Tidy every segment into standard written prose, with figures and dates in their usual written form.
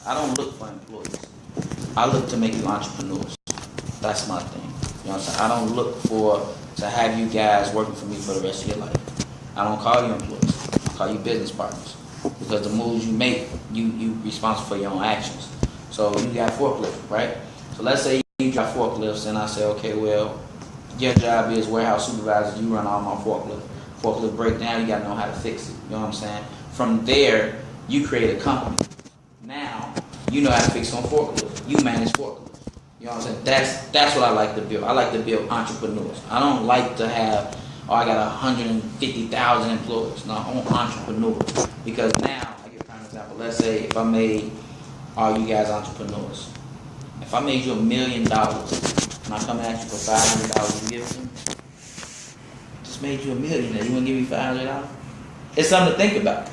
I don't look for employees. I look to make you entrepreneurs. That's my thing. You know what I'm saying? I don't look to have you guys working for me for the rest of your life. I don't call you employees. I call you business partners. Because the moves you make, you responsible for your own actions. So you got forklift, right? So let's say you got forklifts, and I say, okay, well, your job is warehouse supervisor. You run all my forklift. Forklift breakdown, you got to know how to fix it. You know what I'm saying? From there, you create a company. Now, you know how to fix on forklift. You manage forklift. You know what I'm saying? That's what I like to build. I like to build entrepreneurs. I don't like to have, I got 150,000 employees. No, I want entrepreneurs. Because now, I give an example. Let's say if I made all you guys entrepreneurs. If I made you $1 million, and I come at you for $500, you give it to me? Just made you $1 million. You want to give me $500? It's something to think about.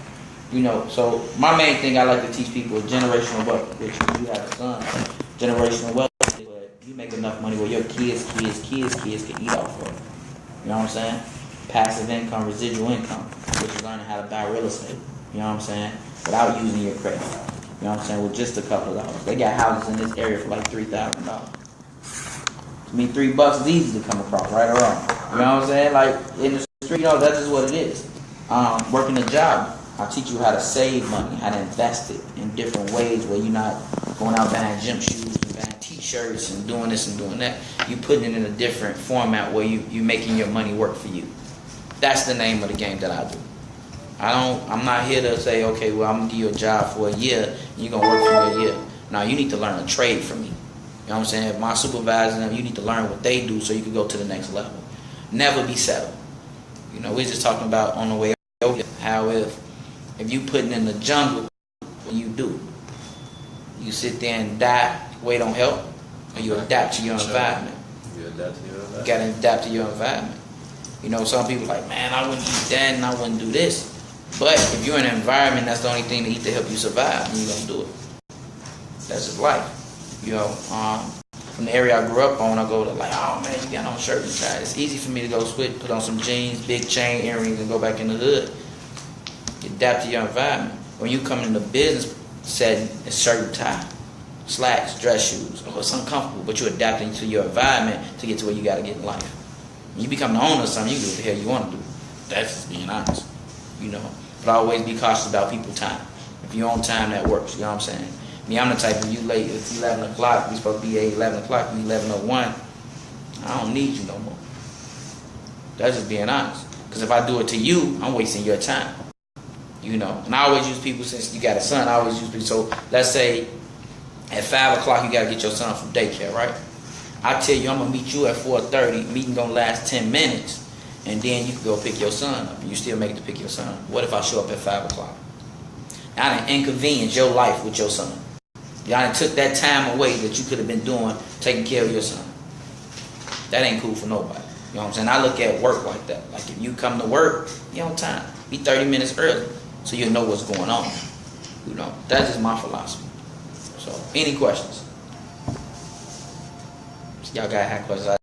You know, so my main thing I like to teach people is generational wealth. Which you have a son, generational wealth. You make enough money where your kids can eat off of it. You know what I'm saying? Passive income, residual income, which is learning how to buy real estate. You know what I'm saying? Without using your credit. You know what I'm saying? With just a couple of dollars. They got houses in this area for like $3,000. I mean, $3 is easy to come across, right or wrong. You know what I'm saying? Like in the street, you know, that's just what it is. Working a job, I'll teach you how to save money, how to invest it in different ways where you're not going out buying gym shoes and buying t-shirts and doing this and doing that. You putting it in a different format where you making your money work for you. That's the name of the game that I do. I'm not here to say, okay, well, I'm going to give you a job for a year and you're going to work for me a year. No, you need to learn a trade from me. You know what I'm saying? If my supervisor, you need to learn what they do so you can go to the next level. Never be settled. You know, we're just talking about on the way over here, how if you putting in the jungle, what you do? You sit there and die, wait on help, or you adapt to your environment. You adapt to your environment. You got to adapt to your environment. You know, some people like, man, I wouldn't eat that and I wouldn't do this. But if you're in an environment, that's the only thing to eat to help you survive, and you're going to do it. That's just life. You know, from the area I grew up on, I go to like, oh man, you got on shirt and tie. It's easy for me to go switch, put on some jeans, big chain, earrings, and go back in the hood. You adapt to your environment. When you come in the business setting, it's shirt and tie, slacks, dress shoes. Oh, it's uncomfortable, but you're adapting to your environment to get to where you got to get in life. When you become the owner of something, you do what the hell you want to do. That's just being honest. You know, but always be cautious about people's time. If you're on time, that works. You know what I'm saying? Me, I'm the type of you late. It's 11 o'clock. We supposed to be at 11 o'clock. We 11:01. I don't need you no more. That's just being honest. Because if I do it to you, I'm wasting your time. You know, and I always use people, since you got a son, I always use people. So let's say at 5 o'clock you got to get your son from daycare, right? I tell you, I'm going to meet you at 4:30. Meeting going to last 10 minutes. And then you can go pick your son up. And you still make it to pick your son. What if I show up at 5 o'clock? I done inconvenienced your life with your son. Y'all done took that time away that you could have been doing, taking care of your son. That ain't cool for nobody. You know what I'm saying? I look at work like that. Like if you come to work, you're on time. Be 30 minutes early so you'll know what's going on. You know, that's just my philosophy. So, any questions? Y'all gotta have questions.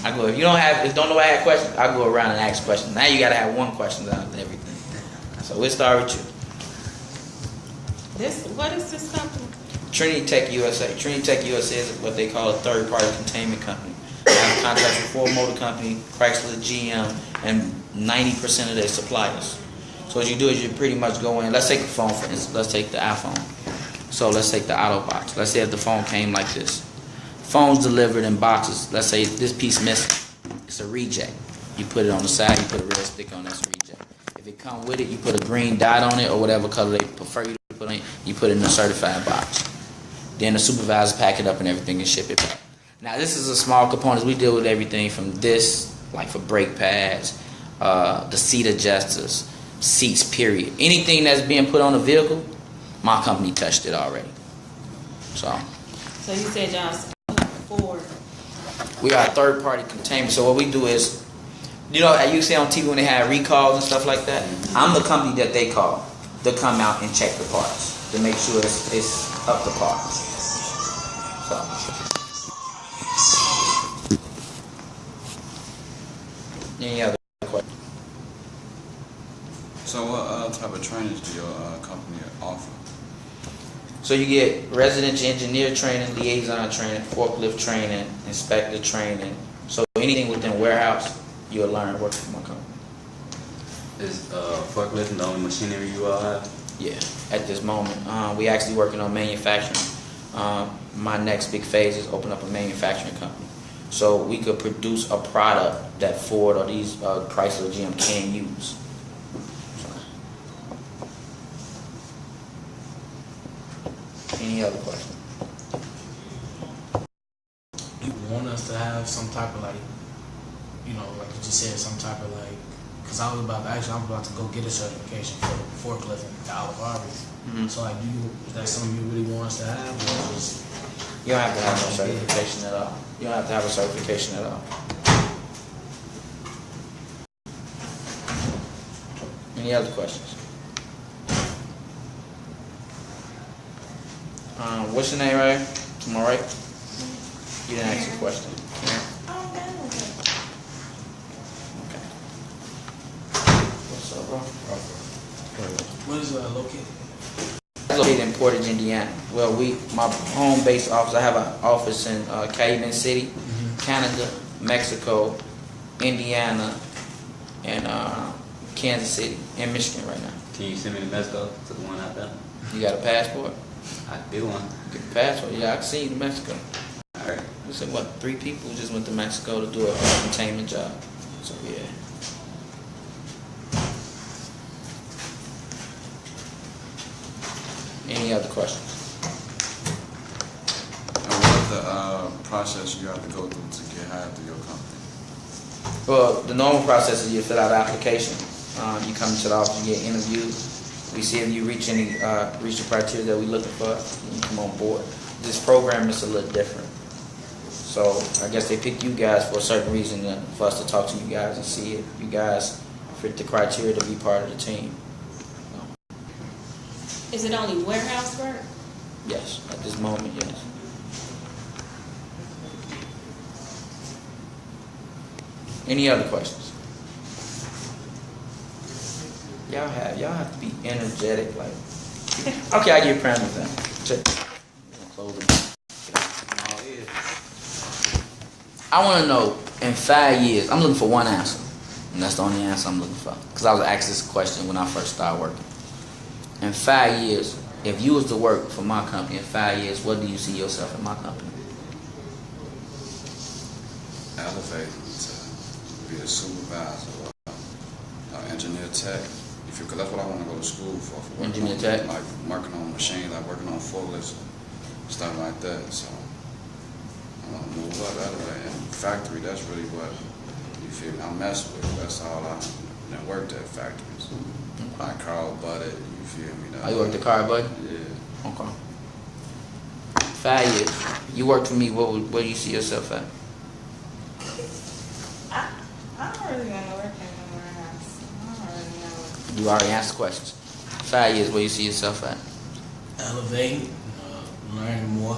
I go, if you don't know I had questions, I go around and ask questions. Now you gotta have one question out of everything. So we'll start with you. What is this company? Trinity Tech USA. Trinity Tech USA is what they call a third-party containment company. They have contracts with Ford Motor Company, Chrysler, GM, and 90% of their suppliers. So what you do is you pretty much go in. Let's take the phone, for instance. Let's take the iPhone. So let's take the auto box. Let's say if the phone came like this. Phones delivered in boxes. Let's say this piece missing. It's a reject. You put it on the side. You put a red stick on this reject. If it come with it, you put a green dot on it or whatever color they prefer you to put on it. You put it in a certified box. Then the supervisor pack it up and everything and ship it back. Now this is a small component. We deal with everything from this, like for brake pads, the seat adjusters, seats, period. Anything that's being put on a vehicle, my company touched it already. So you said y'all Ford. We are a third-party containment. So what we do is, you know, you see on TV when they have recalls and stuff like that. I'm the company that they call to come out and check the parts to make sure it's up to par. So. Any other questions? So what type of trainings do your company offer? So you get residential engineer training, liaison training, forklift training, inspector training. So anything within warehouse, you'll learn working for my company. Is forklift the only machinery you all have? Yeah, at this moment. We actually working on manufacturing. My next big phase is open up a manufacturing company. So we could produce a product that Ford or these Chrysler GM can use. Any other questions? You want us to have some type of like, you know, like you just said, some type of like, because I'm about to go get a certification for forklift in Olive Harvest. Mm-hmm. So like, is that something you really want us to have, or just? You don't have to have no certification at all. You don't have to have a certification at all. Any other questions? What's your name, right? Am I right? You didn't ask a question. Okay. What's up, bro? Where is it located? It's located in Portage, Indiana. Well, my home base office, I have an office in Calumet City, Canada, Mexico, Indiana, and Kansas City, and Michigan right now. Can you send me to Mexico to the one out there? You got a passport? I do one. Get a passport? Yeah, I can see you to Mexico. Alright. We said, what, 3 people just went to Mexico to do a containment job. So, yeah. Any other questions? And what's the process you have to go through to get hired through your company? Well, the normal process is you fill out an application. You come to the office, you get interviewed. We see if you reach the criteria that we're looking for, and you come on board. This program is a little different. So I guess they pick you guys for a certain reason for us to talk to you guys and see if you guys fit the criteria to be part of the team. Is it only warehouse work? Yes, at this moment, yes. Any other questions? Y'all have to be energetic, like. Okay, I give parameters then. Check. Close them. I want to know in 5 years. I'm looking for one answer, and that's the only answer I'm looking for. Because I was asked this question when I first started working. In 5 years, if you was to work for my company in 5 years, what do you see yourself in my company? Elevating to be a supervisor or engineer tech. Because that's what I want to go to school for. Engineer tech? Like working on machines, like working on forklifts, stuff like that. So I want to move up out of that. And factory, that's really what, you feel me, I mess with. That's all I worked at factories. I crawl butted, you feel me? Oh, you worked the car, buddy? Yeah. Okay. 5 years. You worked for me, where do you see yourself at? I don't really want to work in the warehouse. I don't really know. You already answered the questions. 5 years, where you see yourself at? Elevating, learning more.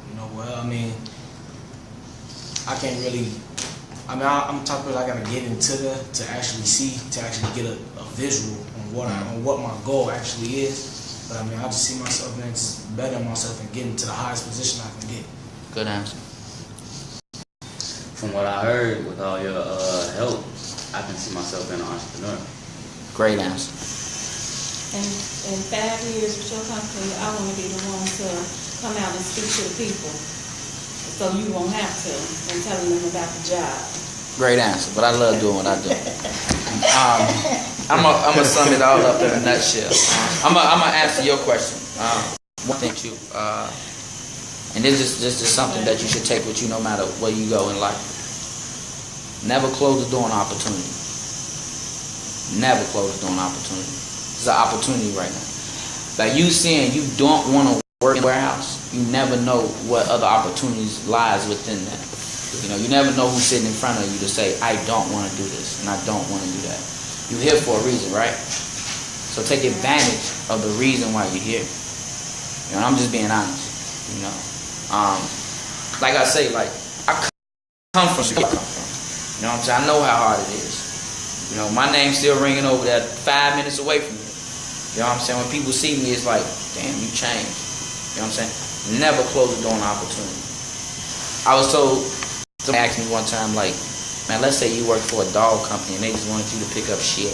You know, well, I mean, I can't really. I mean, I'm the type of person I gotta get into to actually see, to actually get a visual on what my goal actually is. But I mean, I just see myself and just bettering myself and getting to the highest position I can get. Good answer. From what I heard, with all your help, I can see myself being an entrepreneur. Great answer. And in 5 years with your company, I want to be the one to come out and speak to the people, so you won't have to, and telling them about the job. Great answer, but I love doing what I do. I'm gonna sum it all up in a nutshell. I'm gonna answer your question. One thing you, and this is something that you should take with you no matter where you go in life. Never close the door on opportunity. Never close the door on opportunity. It's an opportunity right now. Like you saying you don't want to work in a warehouse, you never know what other opportunities lies within that. You know, you never know who's sitting in front of you to say, I don't want to do this and I don't want to do that. You're here for a reason, right? So take advantage of the reason why you're here. You know, I'm just being honest. You know, like I say, like I come from Chicago. You know what I'm saying? I know how hard it is. You know, my name's still ringing over there 5 minutes away from me. You know what I'm saying? When people see me, it's like, damn, you changed. You know what I'm saying? Never close the door on opportunity. I was told, somebody asked me one time, like, man, let's say you work for a dog company and they just wanted you to pick up shit.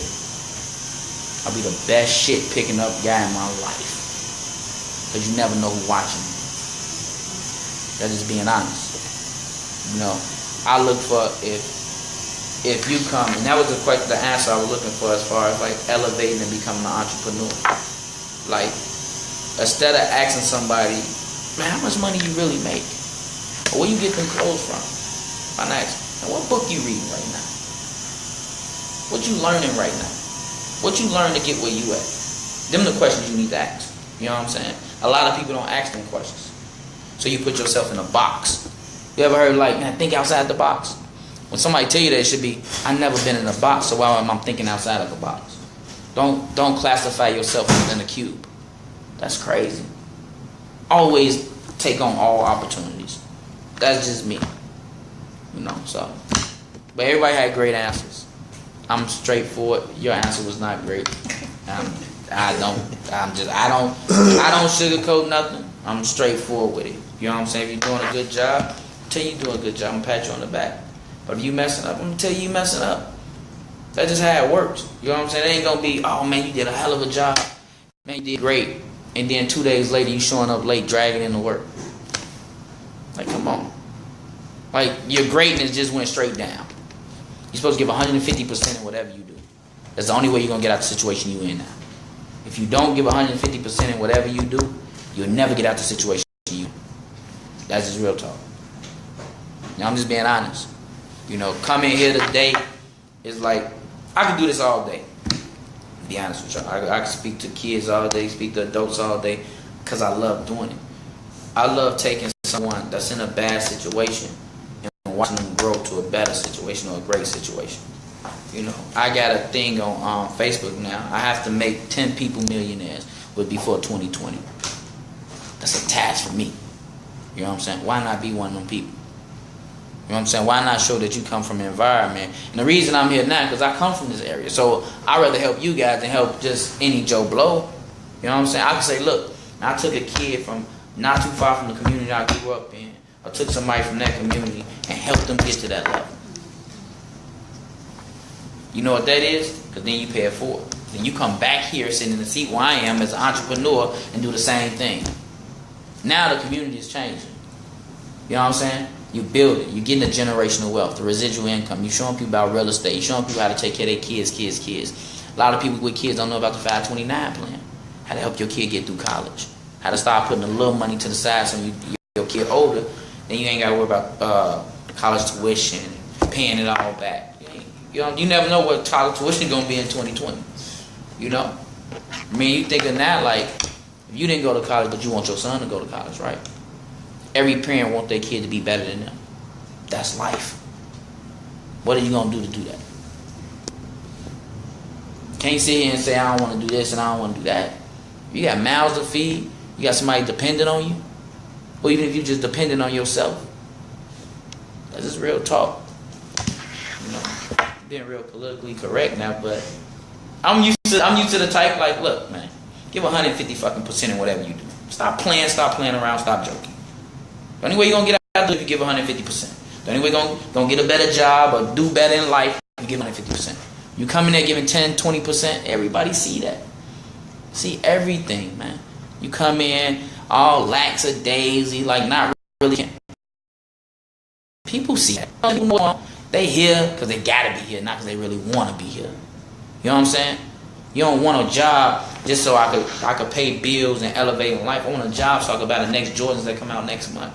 I'll be the best shit picking up guy in my life. Because you never know who's watching you. That's just being honest. You know, I look for if you come, and that was the answer I was looking for as far as like elevating and becoming an entrepreneur. Like, instead of asking somebody, man, how much money you really make? Or where you get them clothes from? I'm asking, what book you reading right now? What you learning right now? What you learn to get where you at? Them the questions you need to ask. You know what I'm saying? A lot of people don't ask them questions. So you put yourself in a box. You ever heard like, man, think outside the box? When somebody tell you that, it should be, I've never been in a box, so why am I thinking outside of a box? Don't classify yourself in a cube. That's crazy. Always take on all opportunities. That's just me. You know, so. But everybody had great answers. I'm straightforward. Your answer was not great. I don't sugarcoat nothing. I'm straightforward with it. You know what I'm saying? If you're doing a good job, tell you doing a good job. I'm gonna pat you on the back. But if you messing up, I'm gonna tell you messing up. That's just how it works. You know what I'm saying? It ain't gonna be, oh man, you did a hell of a job. Man, you did great. And then 2 days later, you showing up late, dragging into work. Like, come on. Like, your greatness just went straight down. You're supposed to give 150% in whatever you do. That's the only way you're gonna get out the situation you're in now. If you don't give 150% in whatever you do, you'll never get out the situation you in. That's just real talk. Now, I'm just being honest. You know, coming here today is like, I could do this all day. To be honest with y'all. I can speak to kids all day, speak to adults all day, because I love doing it. I love taking someone that's in a bad situation and watching them grow to a better situation or a great situation. You know, I got a thing on Facebook now. I have to make 10 people millionaires before 2020. That's a task for me. You know what I'm saying? Why not be one of them people? You know what I'm saying? Why not show that you come from an environment? And the reason I'm here now, because I come from this area. So I'd rather help you guys than help just any Joe Blow. You know what I'm saying? I can say, look, I took a kid from not too far from the community I grew up in. I took somebody from that community and helped them get to that level. You know what that is? Because then you pay it forward. Then you come back here, sitting in the seat where I am as an entrepreneur and do the same thing. Now the community is changing. You know what I'm saying? You build it. You're getting the generational wealth, the residual income. You're showing people about real estate. You're showing people how to take care of their kids. A lot of people with kids don't know about the 529 plan. How to help your kid get through college. How to start putting a little money to the side so your kid older, then you ain't got to worry about college tuition, paying it all back. You never know what college tuition is going to be in 2020. You know? I mean, you think of that like, if you didn't go to college, but you want your son to go to college, right? Every parent wants their kid to be better than them. That's life. What are you going to do that? Can't sit here and say, I don't want to do this and I don't want to do that. You got mouths to feed. You got somebody dependent on you. Or even if you're just dependent on yourself. That's just real talk. You know, being real politically correct now, but I'm used to the type like, look, man, give 150% in whatever you do. Stop playing around, stop joking. The only way you're going to get out is if you give 150%. The only way you're going to get a better job or do better in life if you give 150%. You come in there giving 10, 20%, everybody see that. See everything, man. You come in all lackadaisy, like not really. People see that. They here because they got to be here, not because they really want to be here. You know what I'm saying? You don't want a job just so I could pay bills and elevate in life. I want a job so I can buy the next Jordans that come out next month.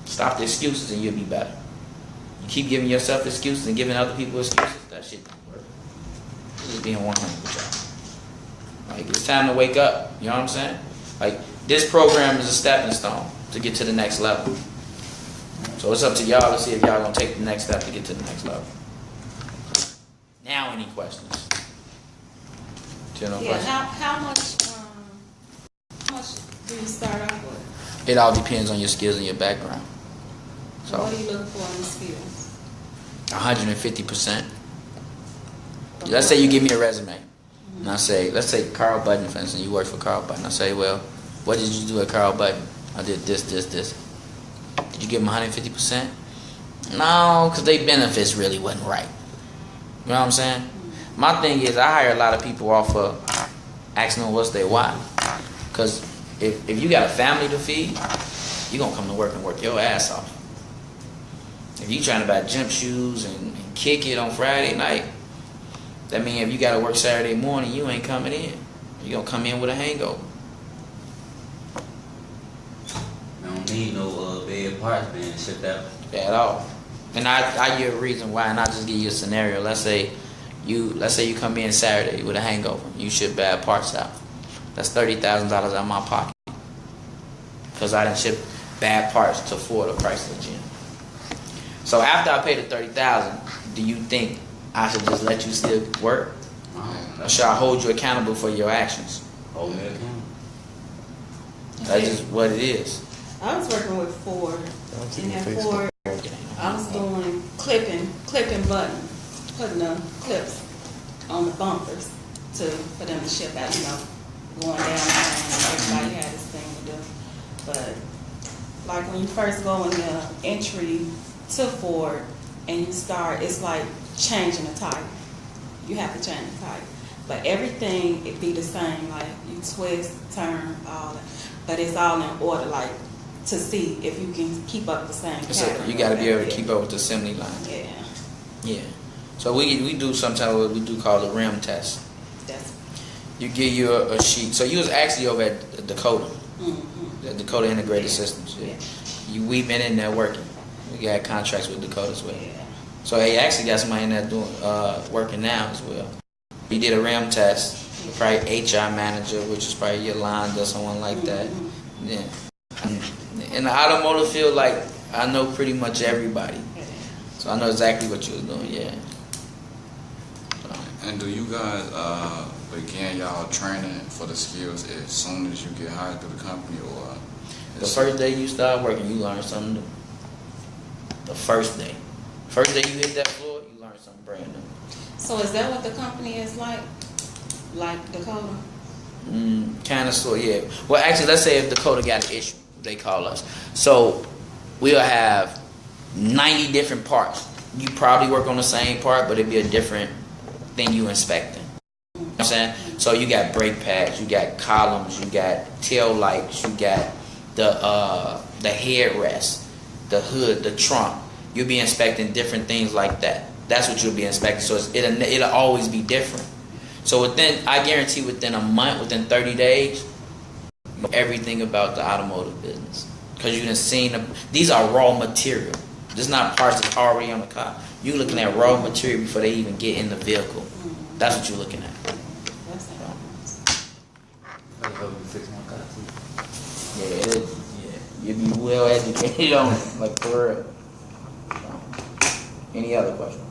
Stop the excuses and you'll be better. You keep giving yourself excuses and giving other people excuses, that shit don't work. Just being 100 with y'all. Like, it's time to wake up. You know what I'm saying? Like, this program is a stepping stone to get to the next level. So it's up to y'all to see if y'all gonna take the next step to get to the next level. Now, any questions? General questions? How much do you start off with? It all depends on your skills and your background. So, what do you look for in the skills? 150%. Let's say you give me a resume. And I say, let's say Carl Button, for instance, you work for Carl Button. I say, well, what did you do at Carl Button? I did this. Did you give them 150%? No, because their benefits really wasn't right. You know what I'm saying? My thing is, I hire a lot of people off of asking them what's their why. Because if you got a family to feed, you're going to come to work and work your ass off. If you trying to buy gym shoes and kick it on Friday night, that means if you got to work Saturday morning, you ain't coming in. You're going to come in with a hangover. I don't need no bad parts being shipped out. At all. And I give a reason why, and I just give you a scenario. Let's say you come in Saturday with a hangover. You ship bad parts out. That's $30,000 out of my pocket. Because I didn't ship bad parts to afford the price of the gym. So after I pay the $30,000, do you think I should just let you still work? Or should I hold you accountable for your actions? Hold me accountable. That's just what it is. I was working with Ford, and at Ford, I was doing clipping buttons, putting the clips on the bumpers for them to ship out, going down and everybody had this thing to do. But like when you first go in the entry to Ford and you start, it's like changing a tire. You have to change the tire. But everything, it be the same, like you twist, turn, all that. But it's all in order, like to see if you can keep up the same pattern. You got to be able to keep up with the assembly line. Yeah. Yeah. So we do sometimes what we do call the rim test. You give you a sheet. So you was actually over at Dakota, the Dakota Integrated Systems. Yeah. We've been in there working. We got contracts with Dakota as well. Yeah. So they actually got somebody in there doing working now as well. We did a rim test. Probably HR manager, which is probably Yolanda or someone like that. Yeah. In the automotive field, like I know pretty much everybody, so I know exactly what you was doing. Yeah. And do you guys begin y'all training for the skills as soon as you get hired through the company, or The first day you start working, you learn something new. The first day you hit that floor, you learn something brand new. So is that what the company is like Dakota? Kind of, sort, yeah. Well, actually, let's say if Dakota got an issue, they call us. So we'll have 90 different parts. You probably work on the same part, but it'd be a different thing you inspecting. You know what I'm saying? So you got brake pads, you got columns, you got tail lights, you got the headrest, the hood, the trunk. You'll be inspecting different things like that. That's what you'll be inspecting. So it'll always be different. So I guarantee within a month, within 30 days, you know everything about the automotive business. Because you done seen these are raw material. This is not parts that's already on the car. You're looking at raw material before they even get in the vehicle. That's what you're looking at. I hope you fix my car too. Yeah, it is. Yeah, you'll be well educated on it, like for real. So, any other questions?